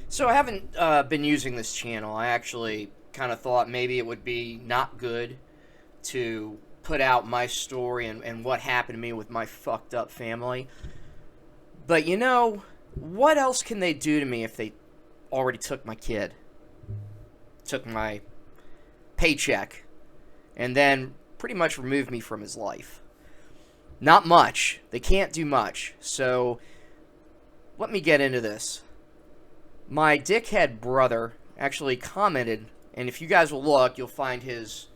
So I haven't been using this channel. I actually kind of thought maybe it would be not good to put out my story and what happened to me with my fucked up family. But you know, what else can they do to me if they already took my kid? Took my paycheck and then pretty much removed me from his life. Not much. They can't do much. So let me get into this. My dickhead brother actually commented, and if you guys will look, you'll find his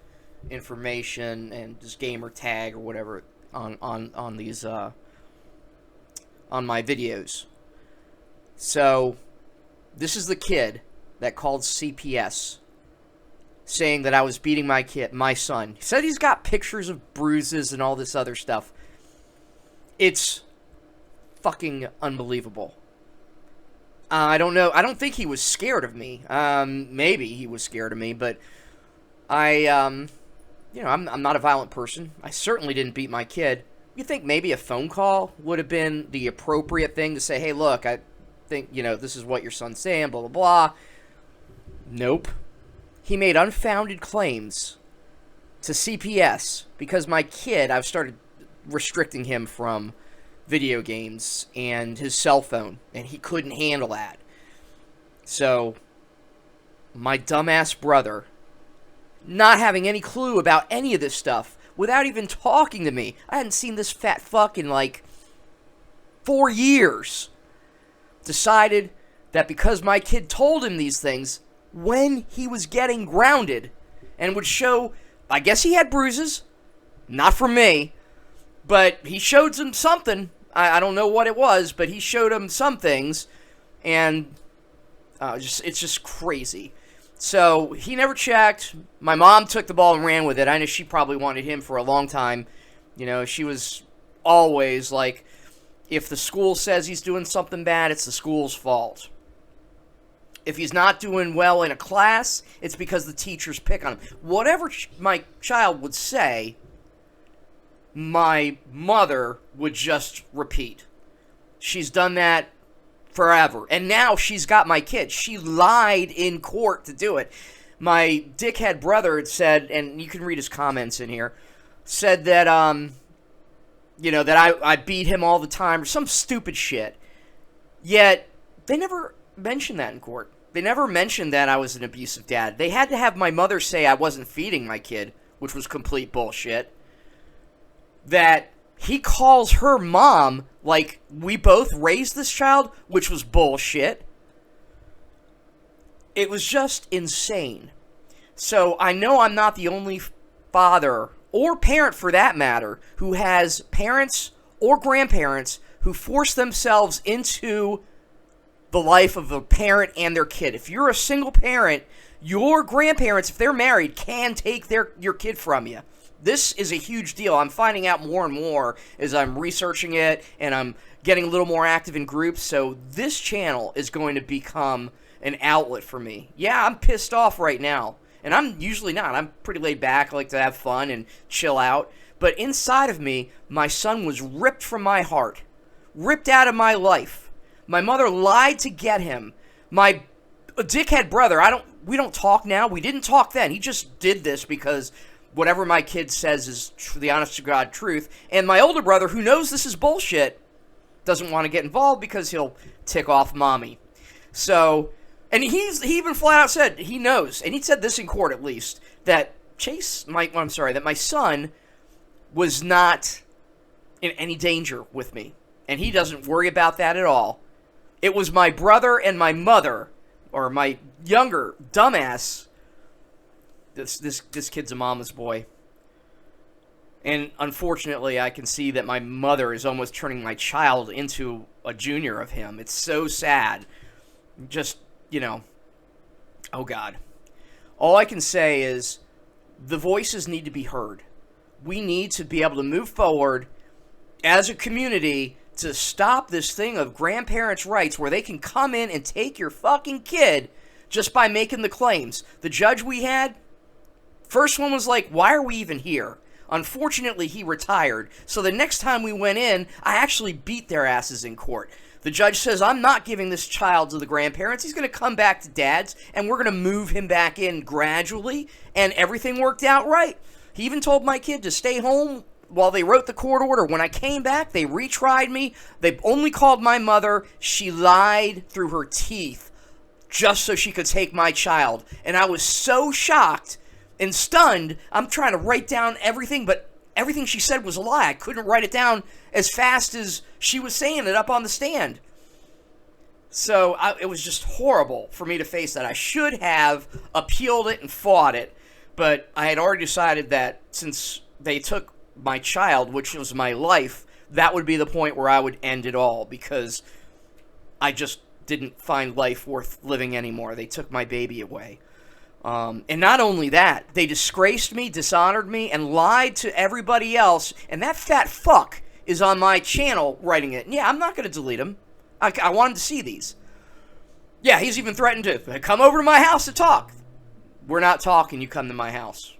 information and his gamer tag or whatever on these on my videos. So this is the kid that called CPS saying that I was beating my son. He said he's got pictures of bruises and all this other stuff. It's fucking unbelievable. I don't know. I don't think he was scared of me. Maybe he was scared of me, but I'm not a violent person. I certainly didn't beat my kid. You think maybe a phone call would have been the appropriate thing to say, hey, look, I think, this is what your son's saying, blah, blah, blah. Nope. He made unfounded claims to CPS because my kid, I've started restricting him from video games and his cell phone, and he couldn't handle that. So, my dumbass brother, not having any clue about any of this stuff, without even talking to me, I hadn't seen this fat fuck in like 4 years, decided that because my kid told him these things when he was getting grounded, and would show, I guess he had bruises, not from me, but he showed him something. I don't know what it was, but he showed him some things, and it's just crazy. So he never checked. My mom took the ball and ran with it. I know she probably wanted him for a long time. She was always like, if the school says he's doing something bad, it's the school's fault. If he's not doing well in a class, it's because the teachers pick on him. Whatever my child would say, my mother would just repeat. She's done that forever. And now she's got my kid. She lied in court to do it. My dickhead brother had said, and you can read his comments in here, said that, that I beat him all the time or some stupid shit. Yet, they never mentioned that in court. They never mentioned that I was an abusive dad. They had to have my mother say I wasn't feeding my kid, which was complete bullshit. That he calls her mom like we both raised this child, which was bullshit. It was just insane. So I know I'm not the only father, or parent for that matter, who has parents or grandparents who force themselves into the life of a parent and their kid. If you're a single parent, your grandparents, if they're married, can take your kid from you. This is a huge deal. I'm finding out more and more as I'm researching it, and I'm getting a little more active in groups, so this channel is going to become an outlet for me. Yeah, I'm pissed off right now, and I'm usually not. I'm pretty laid back. I like to have fun and chill out, but inside of me, my son was ripped from my heart, ripped out of my life. My mother lied to get him. My dickhead brother, we don't talk now. We didn't talk then. He just did this because whatever my kid says is the honest-to-God truth. And my older brother, who knows this is bullshit, doesn't want to get involved because he'll tick off mommy. So, and he even flat out said he knows, and he said this in court at least, that that my son was not in any danger with me. And he doesn't worry about that at all. It was my brother and my mother, or my younger dumbass. This kid's a mama's boy. And unfortunately, I can see that my mother is almost turning my child into a junior of him. It's so sad. Just, oh God. All I can say is the voices need to be heard. We need to be able to move forward as a community to stop this thing of grandparents' rights where they can come in and take your fucking kid just by making the claims. The judge we had, first one was like, why are we even here? Unfortunately, he retired. So the next time we went in, I actually beat their asses in court. The judge says, I'm not giving this child to the grandparents. He's going to come back to dad's, and we're going to move him back in gradually, and everything worked out right. He even told my kid to stay home while they wrote the court order. When I came back, they retried me. They only called my mother. She lied through her teeth just so she could take my child. And I was so shocked and stunned. I'm trying to write down everything, but everything she said was a lie. I couldn't write it down as fast as she was saying it up on the stand. So it was just horrible for me to face that. I should have appealed it and fought it, but I had already decided that since they took my child, which was my life, that would be the point where I would end it all, because I just didn't find life worth living anymore. They took my baby away. And not only that, they disgraced me, dishonored me, and lied to everybody else. And that fat fuck is on my channel writing it. And yeah, I'm not going to delete him. I want him to see these. Yeah, he's even threatened to come over to my house to talk. We're not talking. You come to my house.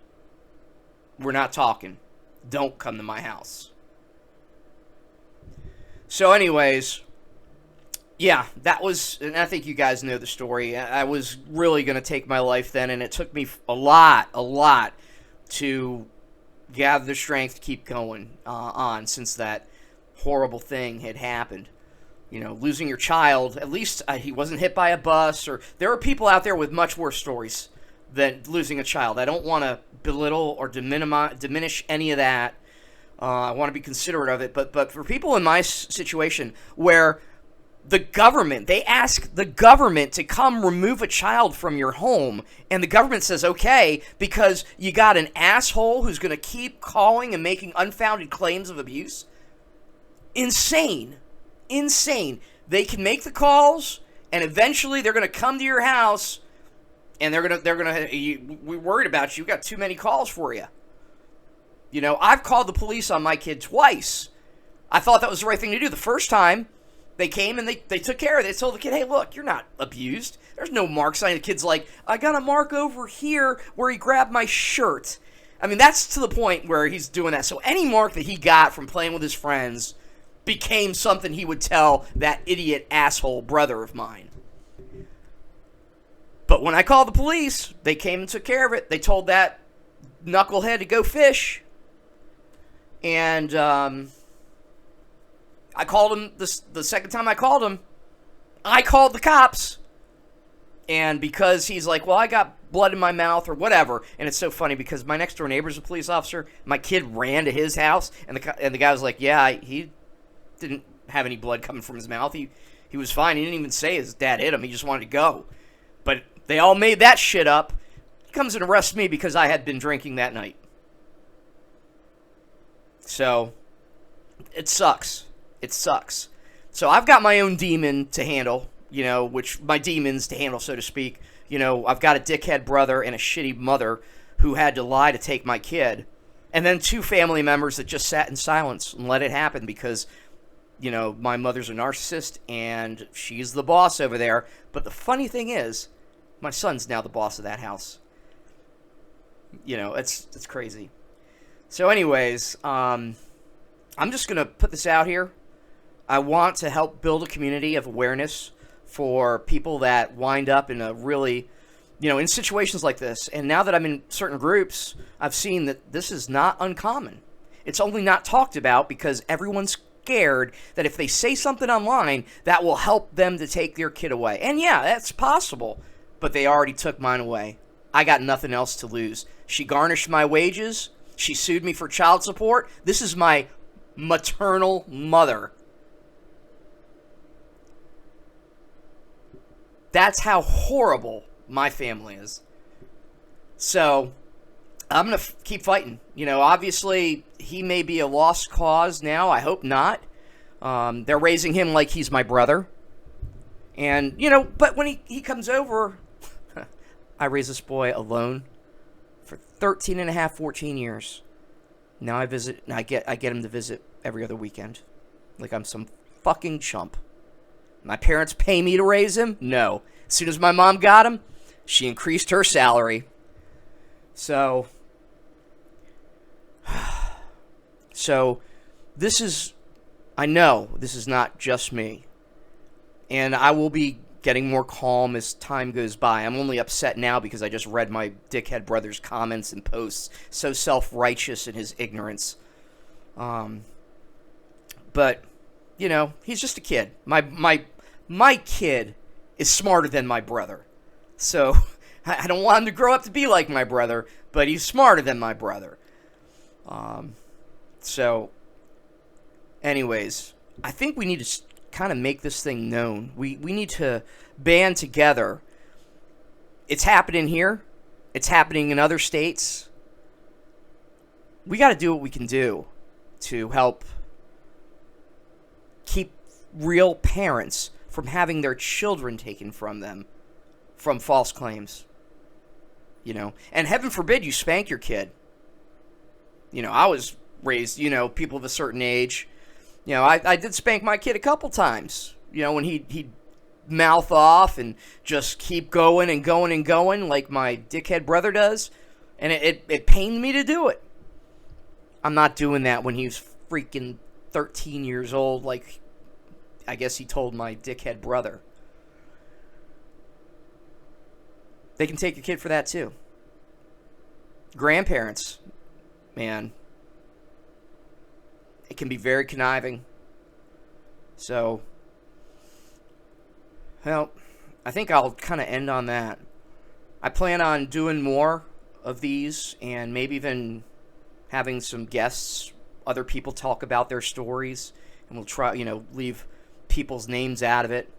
We're not talking. Don't come to my house. So anyways, yeah, that was, and I think you guys know the story. I was really going to take my life then, and it took me a lot to gather the strength to keep going on since that horrible thing had happened. You know, losing your child, at least he wasn't hit by a bus, or there are people out there with much worse stories than losing a child. I don't want to belittle or diminish any of that. I want to be considerate of it, but for people in my situation where the government, they ask the government to come remove a child from your home, and the government says, okay, because you got an asshole who's going to keep calling and making unfounded claims of abuse. Insane. They can make the calls, and eventually they're going to come to your house, and we're worried about you. We've got too many calls for you. You know, I've called the police on my kid twice. I thought that was the right thing to do. The first time, they came and they took care of it. They told the kid, hey, look, you're not abused. There's no marks on you. The kid's like, I got a mark over here where he grabbed my shirt. I mean, that's to the point where he's doing that. So any mark that he got from playing with his friends became something he would tell that idiot asshole brother of mine. But when I called the police, they came and took care of it. They told that knucklehead to go fish. And I called him, the second time I called the cops. And because he's like, well, I got blood in my mouth or whatever. And it's so funny because my next door neighbor's a police officer. My kid ran to his house, and the guy was like, yeah, he didn't have any blood coming from his mouth. He was fine. He didn't even say his dad hit him. He just wanted to go. But they all made that shit up. He comes and arrests me because I had been drinking that night. So, it sucks. It sucks. So I've got my own demon to handle, you know, my demons to handle, so to speak. You know, I've got a dickhead brother and a shitty mother who had to lie to take my kid. And then 2 family members that just sat in silence and let it happen because, you know, my mother's a narcissist and she's the boss over there. But the funny thing is, my son's now the boss of that house. You know, it's crazy. So anyways, I'm just going to put this out here. I want to help build a community of awareness for people that wind up in a really, you know, in situations like this. And now that I'm in certain groups, I've seen that this is not uncommon. It's only not talked about because everyone's scared that if they say something online, that will help them to take their kid away. And yeah, that's possible, but they already took mine away. I got nothing else to lose. She garnished my wages. She sued me for child support. This is my maternal mother. That's how horrible my family is. So, I'm going to keep fighting. You know, obviously, he may be a lost cause now. I hope not. They're raising him like he's my brother. And, you know, but when he comes over, I raised this boy alone for 13 and a half, 14 years. Now I visit, and I get him to visit every other weekend. Like I'm some fucking chump. My parents pay me to raise him? No. As soon as my mom got him, she increased her salary. So this is, I know this is not just me. And I will be getting more calm as time goes by. I'm only upset now because I just read my dickhead brother's comments and posts. So self-righteous in his ignorance. But, you know, he's just a kid. My kid is smarter than my brother. So, I don't want him to grow up to be like my brother, but he's smarter than my brother. So, anyways, I think we need to kind of make this thing known. We need to band together. It's happening here. It's happening in other states. We got to do what we can do to help keep real parents from having their children taken from them from false claims. You know, and heaven forbid you spank your kid. You know, I was raised, you know, people of a certain age. You know, I did spank my kid a couple times. You know, when he'd mouth off and just keep going and going and going like my dickhead brother does. And it pained me to do it. I'm not doing that when he was freaking 13 years old like I guess he told my dickhead brother. They can take your kid for that too. Grandparents, man, it can be very conniving. So, well, I think I'll kind of end on that. I plan on doing more of these and maybe even having some guests, other people talk about their stories, and we'll try, you know, leave people's names out of it.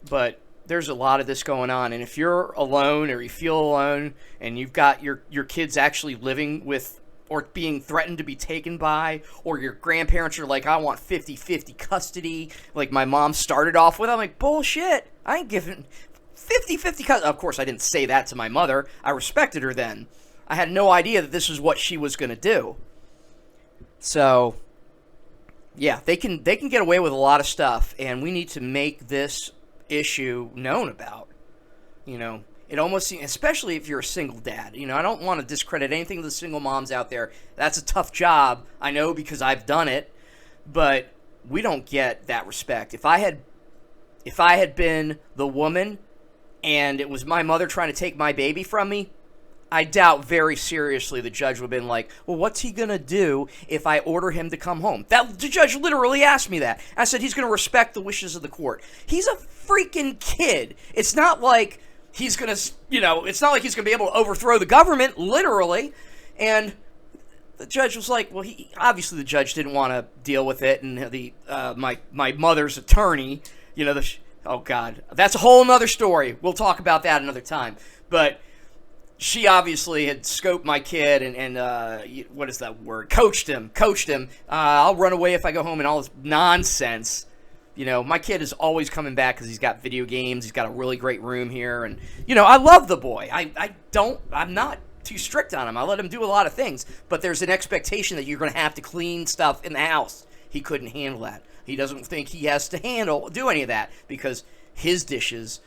But there's a lot of this going on, and if you're alone or you feel alone and you've got your kids actually living with or being threatened to be taken by, or your grandparents are like, I want 50-50 custody, like my mom started off with, I'm like, bullshit, I ain't giving 50-50 custody. Of course, I didn't say that to my mother. I respected her then. I had no idea that this is what she was going to do. So, yeah, they can get away with a lot of stuff, and we need to make this issue known about. You know, it almost seems, especially if you're a single dad. You know, I don't want to discredit anything to the single moms out there. That's a tough job, I know, because I've done it, but we don't get that respect. If I had been the woman and it was my mother trying to take my baby from me, I doubt very seriously the judge would have been like, well, what's he going to do if I order him to come home? The judge literally asked me that. I said he's going to respect the wishes of the court. He's a freaking kid. It's not like he's going to, you know, it's not like he's going to be able to overthrow the government, literally. And the judge was like, well, obviously the judge didn't want to deal with it. And my mother's attorney, you know, oh, God, that's a whole nother story. We'll talk about that another time. But she obviously had scoped my kid and what is that word? Coached him. I'll run away if I go home and all this nonsense. You know, my kid is always coming back because he's got video games. He's got a really great room here. And, you know, I love the boy. I'm not too strict on him. I let him do a lot of things. But there's an expectation that you're going to have to clean stuff in the house. He couldn't handle that. He doesn't think he has to do any of that because his dishes,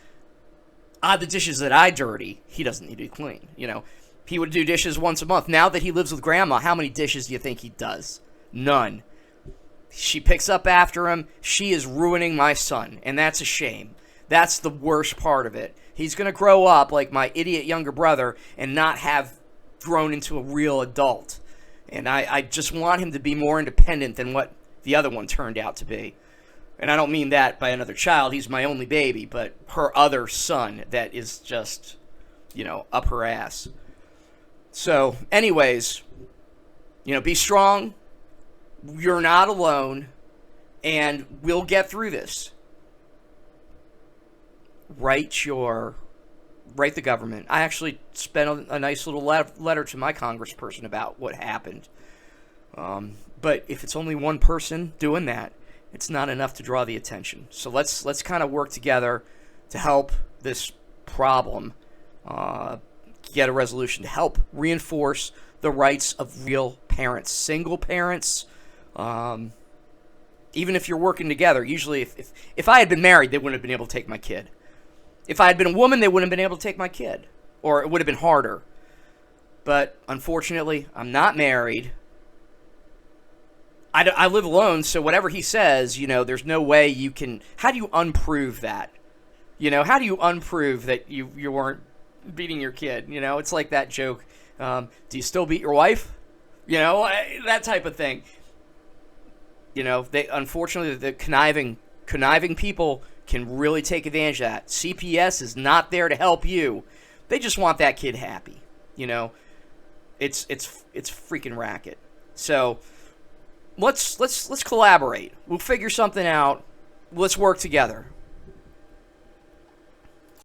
the dishes that I dirty, he doesn't need to clean. You know, he would do dishes once a month. Now that he lives with grandma, how many dishes do you think he does? None. She picks up after him. She is ruining my son, and that's a shame. That's the worst part of it. He's going to grow up like my idiot younger brother and not have grown into a real adult. And I just want him to be more independent than what the other one turned out to be. And I don't mean that by another child. He's my only baby, but her other son that is just, you know, up her ass. So, anyways, you know, be strong. You're not alone, and we'll get through this. Write the government. I actually spent a nice little letter to my congressperson about what happened. But if it's only one person doing that, it's not enough to draw the attention. So let's kind of work together to help this problem get a resolution, to help reinforce the rights of real parents, single parents. Even if you're working together, usually if I had been married, they wouldn't have been able to take my kid. If I had been a woman, they wouldn't have been able to take my kid, or it would have been harder. But unfortunately, I'm not married. I live alone, so whatever he says, you know, there's no way you can. How do you unprove that? You know, how do you unprove that you weren't beating your kid? You know, it's like that joke. Do you still beat your wife? You know, that type of thing. You know, they unfortunately the conniving people can really take advantage of that. CPS is not there to help you. They just want that kid happy. You know, it's freaking racket. So let's collaborate. We'll figure something out. Let's work together.